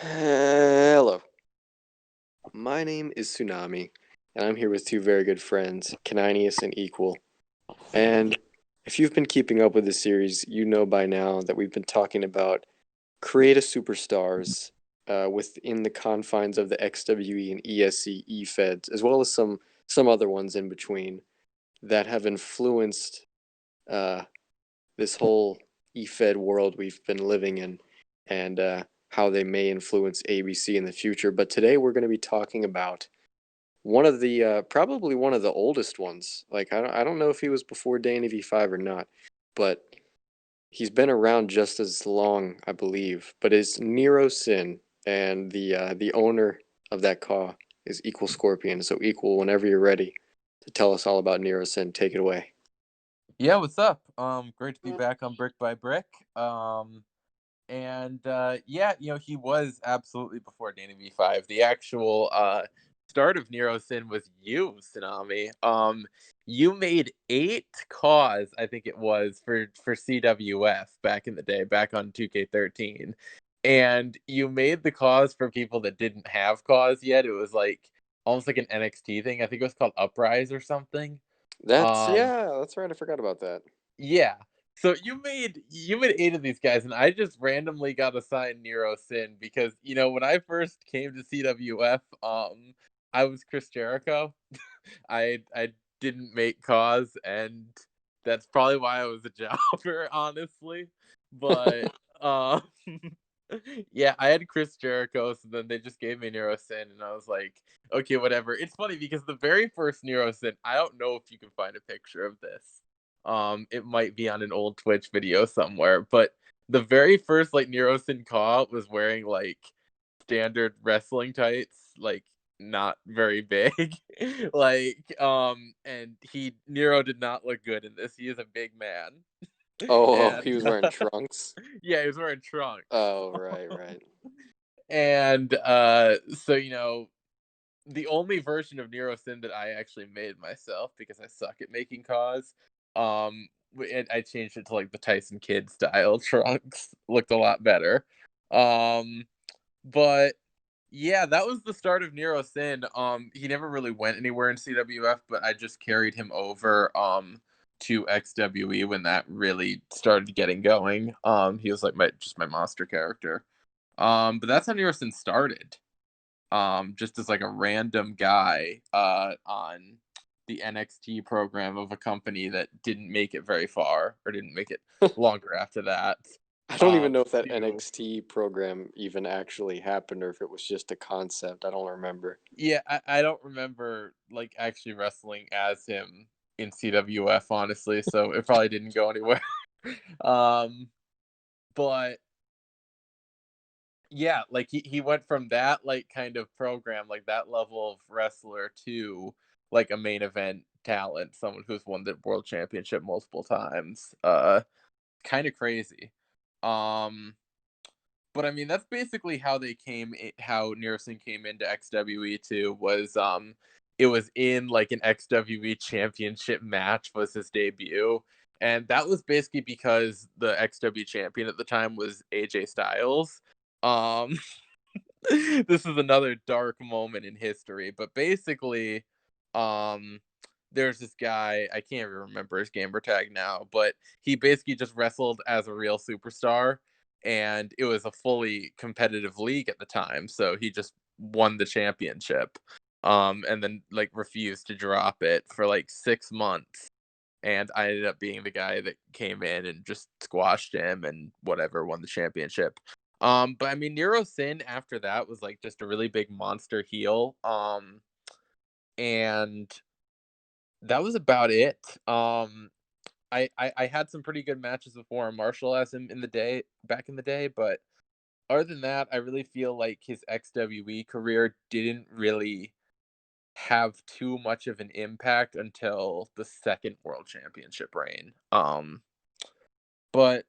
Hello, my name is Tsunami, and I'm here with two very good friends, Caninius and Equal. And if you've been keeping up with the series, you know by now that we've been talking about creative superstars within the confines of the XWE and ESC E-Feds, as well as some other ones in between that have influenced uh, this whole E-Fed world we've been living in, and how they may influence ABC in the future. But today we're going to be talking about one of the probably one of the oldest ones. Like I don't know if he was before Danny V5 or not, but he's been around just as long, I believe. But is Nero Sin, and the owner of that car is Equal Scorpion. So Equal, whenever you're ready to tell us all about Nero Sin, take it away. Yeah, what's up? Great to be back on Brick by Brick. And yeah, he was absolutely before Danny V5. The actual start of Nero Sin was you, Tsunami. You made 8 CAWs, I think it was, for CWF back in the day, back on 2K13. And you made the CAWs for people that didn't have CAWs yet. It was like almost like an NXT thing. I think it was called Uprise or something. That's Um Yeah, that's right. I forgot about that. yeah. So you made 8 of these guys, and I just randomly got assigned Nero Sin because when I first came to CWF, I was Chris Jericho. I didn't make cause, and that's probably why I was a jobber, honestly. But um, yeah, I had Chris Jericho, so then they just gave me Nero Sin, and I was like, okay, whatever. It's funny because the very first Nero Sin, I don't know if you can find a picture of this. It might be on an old Twitch video somewhere, but the very first like Nero Sin Ka was wearing like standard wrestling tights, like not very big. And Nero did not look good in this. He is a big man. Oh, he And was wearing trunks? yeah, he was wearing trunks. Oh, right, right. And so the only version of Nero Sin that I actually made myself because I suck at making cause. I changed it to like the Tyson Kidd style trunks. Looked a lot better. Um, but yeah, that was the start of Nero Sin. He never really went anywhere in CWF, but I just carried him over to XWE when that really started getting going. He was like my monster character. But that's how Nero Sin started, just as like a random guy on the NXT program of a company that didn't make it very far or didn't make it longer after that. I don't even know if that To NXT program even actually happened or if it was just a concept. I don't remember. Yeah, I don't remember like actually wrestling as him in CWF, honestly, so it probably didn't go anywhere. um, but yeah, like he went from that like kind of program, like that level of wrestler to like a main event talent, someone who's won the world championship multiple times. Kind of crazy. Um, but I mean that's basically how how Nearson came into XWE too was it was in like an XWE championship match was his debut. And that was basically because the XW champion at the time was AJ Styles. Um this is another dark moment in history, but basically, um, there's this guy, I can't even remember his gamer tag now, but he basically just wrestled as a real superstar, and it was a fully competitive league at the time, so he just won the championship, and then like refused to drop it for like 6 months. And I ended up being the guy that came in and just squashed him and whatever, won the championship. But I mean, Nero Sin after that was like just a really big monster heel. And that was about it. I had some pretty good matches with Warren Marshall as him back in the day, but other than that, I really feel like his XWE career didn't really have too much of an impact until the second world championship reign. But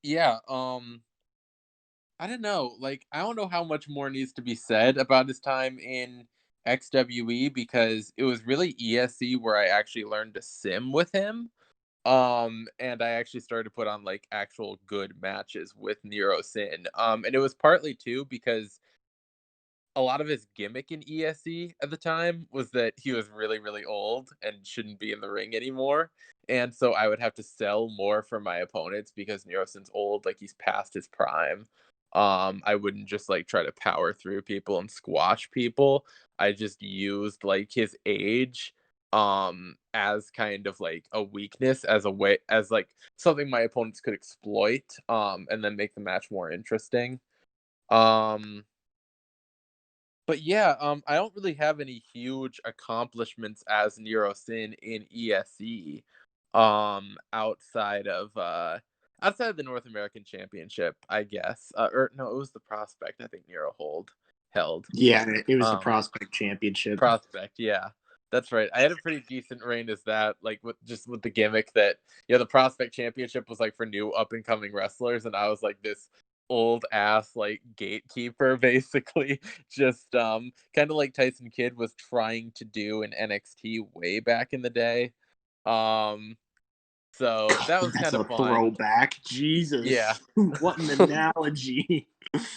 yeah, I don't know. Like, I don't know how much more needs to be said about his time in XWE because it was really ESC where I actually learned to sim with him. And I actually started to put on like actual good matches with Nero Sin. And it was partly too because a lot of his gimmick in ESE at the time was that he was really, really old and shouldn't be in the ring anymore. And so I would have to sell more for my opponents because Nerosin's old, like he's past his prime. I wouldn't just like try to power through people and squash people. I just used like his age as kind of like a weakness, as a way, as like something my opponents could exploit and then make the match more interesting. Um but yeah, I don't really have any huge accomplishments as Nero Sin in ESE, outside of the North American Championship, I guess. Or no, it was the Prospect. I think Nero hold held. Yeah, it was the Um, Prospect Championship. Prospect, yeah. That's right. I had a pretty decent reign as that, like with the gimmick that the Prospect Championship was like for new up and coming wrestlers, and I was like this old ass like gatekeeper basically, just kind of like Tyson Kidd was trying to do in NXT way back in the day. Um, so that was That's kind of a fun. throwback. Yeah. Jesus, what an analogy.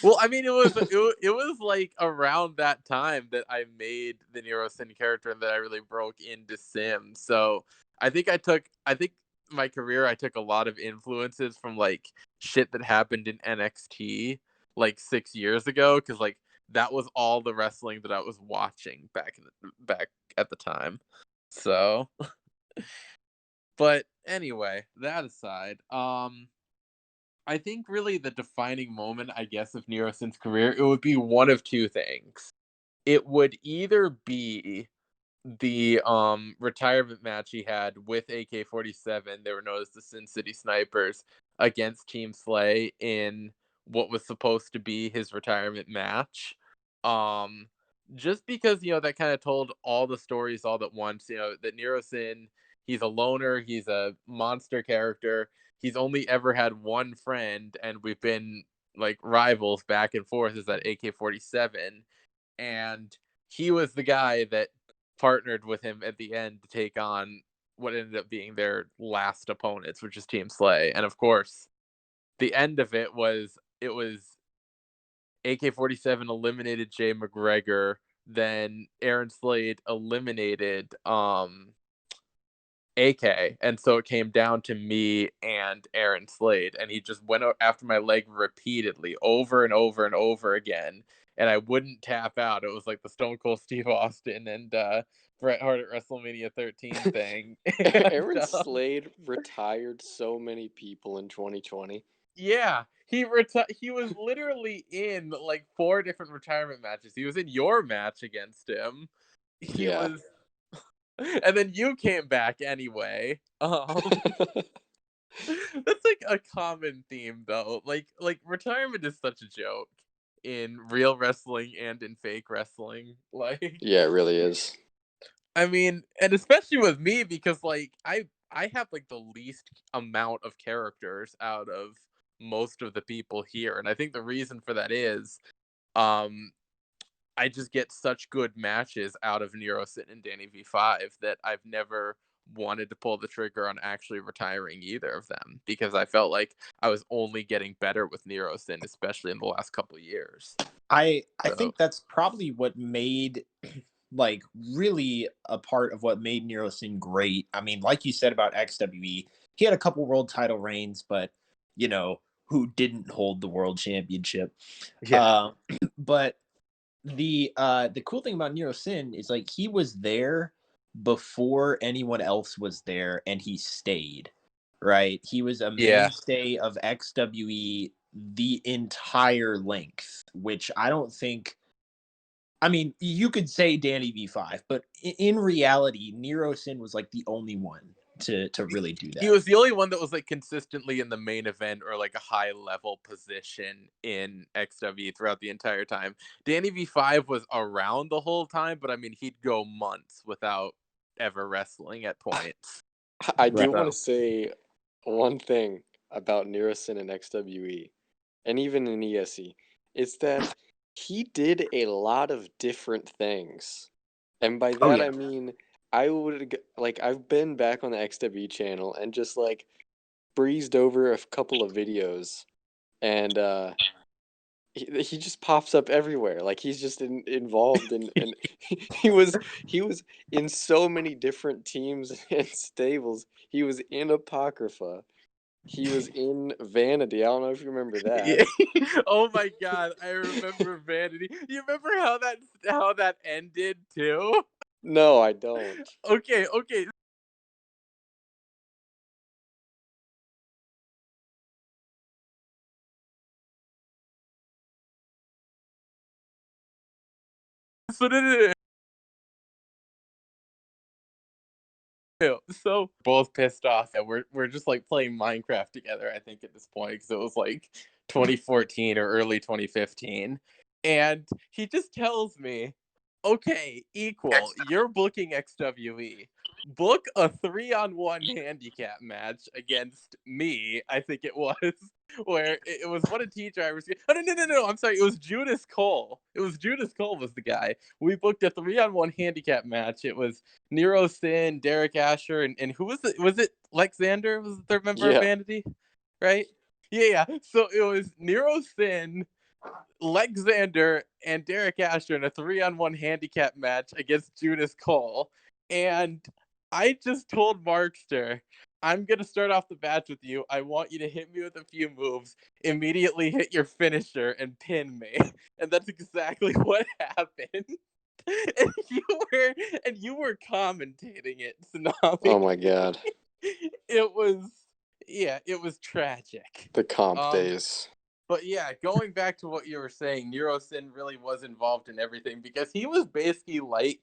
Well, I mean, it was like around that time that I made the Nero Sin character and that I really broke into Sim. So I think my career I took a lot of influences from like shit that happened in NXT like 6 years ago because like that was all the wrestling that I was watching back at the time. So, but anyway, that aside, I think really the defining moment, I guess, of Nero Sin's career, it would be one of two things. It would either be the retirement match he had with AK-47. They were known as the Sin City Snipers against Team Slay in what was supposed to be his retirement match. Um just because that kind of told all the stories all at once, that Nero Sin, he's a loner, he's a monster character. He's only ever had one friend and we've been like rivals back and forth, is that AK-47, and he was the guy that partnered with him at the end to take on what ended up being their last opponents, which is Team Slay. And of course, the end of it was AK-47 eliminated Jay McGregor, then Aaron Slade eliminated AK, and so it came down to me and Aaron Slade, and he just went after my leg repeatedly, over and over and over again, and I wouldn't tap out. It was like the Stone Cold Steve Austin and Bret Hart at WrestleMania 13 thing, and Aaron Slade retired so many people in 2020. yeah, he was literally in like 4 different retirement matches. He was in your match against him. He Yeah. was, and then you came back anyway. That's like a common theme though. Like retirement is such a joke in real wrestling and in fake wrestling. Like Yeah, it really is. I mean, and especially with me because like I have like the least amount of characters out of most of the people here. And I think the reason for that is um I just get such good matches out of Nero Sin and Danny V5 that I've never wanted to pull the trigger on actually retiring either of them because I felt like I was only getting better with Nero Sin, especially in the last couple of years. I So think that's probably what made like really a part of what made Nero Sin great. I mean, like you said about XWE, he had a couple world title reigns, but who didn't hold the world championship? yeah, Uh, but the cool thing about Nero Sin is like he was there before anyone else was there, and he stayed. Right, he was a yeah, mainstay of XWE the entire length, which I don't think. I mean, you could say Danny V5, but in reality, Nero Sin was like the only one to really do he that. was the only one that was like consistently in the main event or like a high level position in XW throughout the entire time. Danny V5 was around the whole time, but I mean, he'd go months without ever wrestling at points. I Right. do want to So, say one thing about Nero Sin and XWE, and even in ESE, is that he did a lot of different things. And by Oh that yeah. I mean, I would like I've been back on the XW channel and just like breezed over a couple of videos, and he just pops up everywhere. Like he's just involved in, and he was in so many different teams and stables. He was in Apocrypha. He was in Vanity. I don't know if you remember that. Yeah. Oh my god, I remember Vanity. You remember how that ended too? No, I don't. Okay. So so both pissed off that we're just like playing Minecraft together. I think at this point because it was like 2014 or early 2015, and he just tells me, "Okay, equal. You're booking XWE. Book a 3-on-1 handicap match against me." I think it was where it was one of T drivers. Oh no! I'm sorry. It was Judas Cole. It was Judas Cole was the guy. We booked a 3-on-1 handicap match. It was Nero Sin, Derek Asher, and who was it? Was it Lexander? Was the third member of Yeah. Vanity? Right? Yeah. So it was Nero Sin, Lexander, and Derek Asher in a 3-on-1 handicap match against Judas Cole. And I just told Markster, I'm going to start off the match with you. I want you to hit me with a few moves, immediately hit your finisher, and pin me. And that's exactly what happened. And you were commentating it, Oh Tsunami. my God. It was it was tragic. The comp Um days. but yeah, going back to what you were saying, Nero Sin really was involved in everything because he was basically like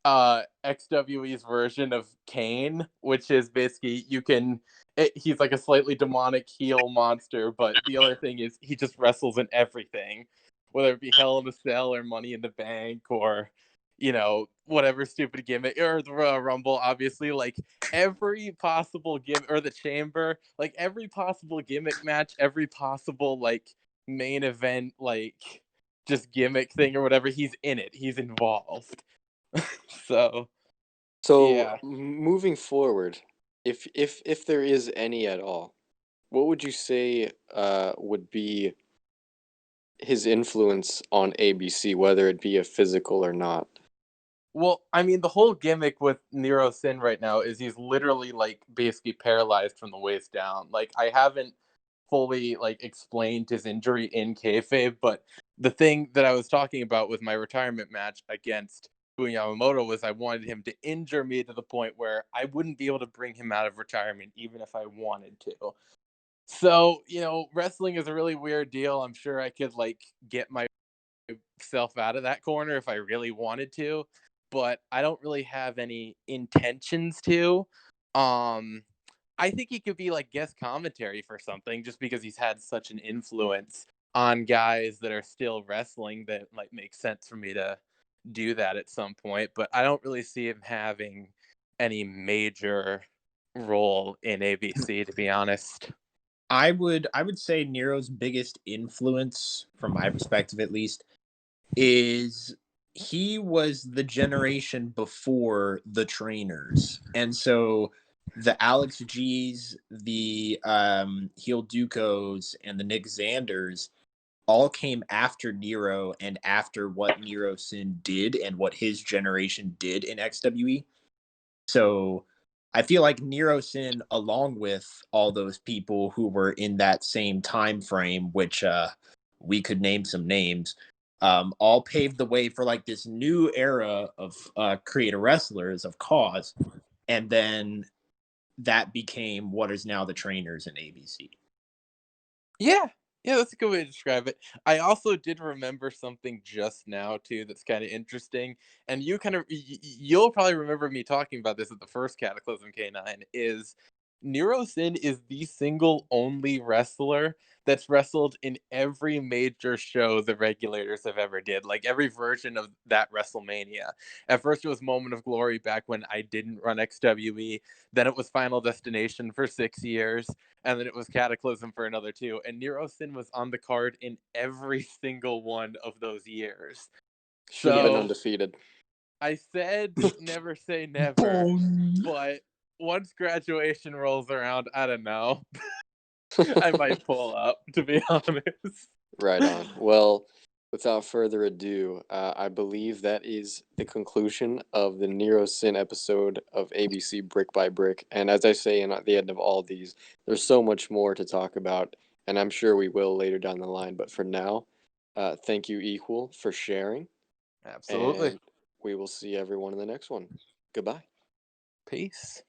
XWE's version of Kane, which is basically he's like a slightly demonic heel monster, but the other thing is he just wrestles in everything, whether it be Hell in a Cell or Money in the Bank or whatever stupid gimmick or the Royal Rumble, obviously, like every possible gimmick or the Chamber, like every possible gimmick match, every possible like main event, like just gimmick thing or whatever, he's in it. He's involved. So So yeah. moving forward, if there is any at all, what would you say would be his influence on ABC, whether it be a physical or not? Well, I mean, the whole gimmick with Nero Sin right now is he's literally like basically paralyzed from the waist down. Like I haven't fully like explained his injury in kayfabe, but the thing that I was talking about with my retirement match against Yamamoto was I wanted him to injure me to the point where I wouldn't be able to bring him out of retirement even if I wanted to. So, wrestling is a really weird deal. I'm sure I could like get myself out of that corner if I really wanted to, but I don't really have any intentions to. Um I think he could be like guest commentary for something just because he's had such an influence on guys that are still wrestling that like makes sense for me to do that at some point, but I don't really see him having any major role in ABC, to be honest. I would say Nero's biggest influence, from my perspective at least, is he was the generation before the trainers. And so the Alex G's, the Heel Ducos, and the Nick Xanders all came after Nero and after what Nero Sin did and what his generation did in XWE. So I feel like Nero Sin, along with all those people who were in that same time frame, which we could name some names, all paved the way for like this new era of creator wrestlers of cause, and then that became what is now the trainers in ABC. Yeah, yeah, that's a good way to describe it. I also did remember something just now too that's kind of interesting, and you'll probably remember me talking about this at the first Cataclysm K9. Is Nero Sin is the single only wrestler that's wrestled in every major show the regulators have ever did, like every version of that WrestleMania. At first, it was Moment of Glory back when I didn't run XWE. Then it was Final Destination for 6 years, and then it was Cataclysm for another 2. And Nero Sin was on the card in every single one of those years. Should have been So undefeated. I said never say never, Boom. but once graduation rolls around, I don't know. I might pull up, to be honest. Right on. Well, without further ado, I believe that is the conclusion of the Nero Sin episode of ABC Brick by Brick. And as I say at the end of all these, there's so much more to talk about, and I'm sure we will later down the line. But for now, thank you, Equal, for sharing, Absolutely. and we will see everyone in the next one. Goodbye. Peace.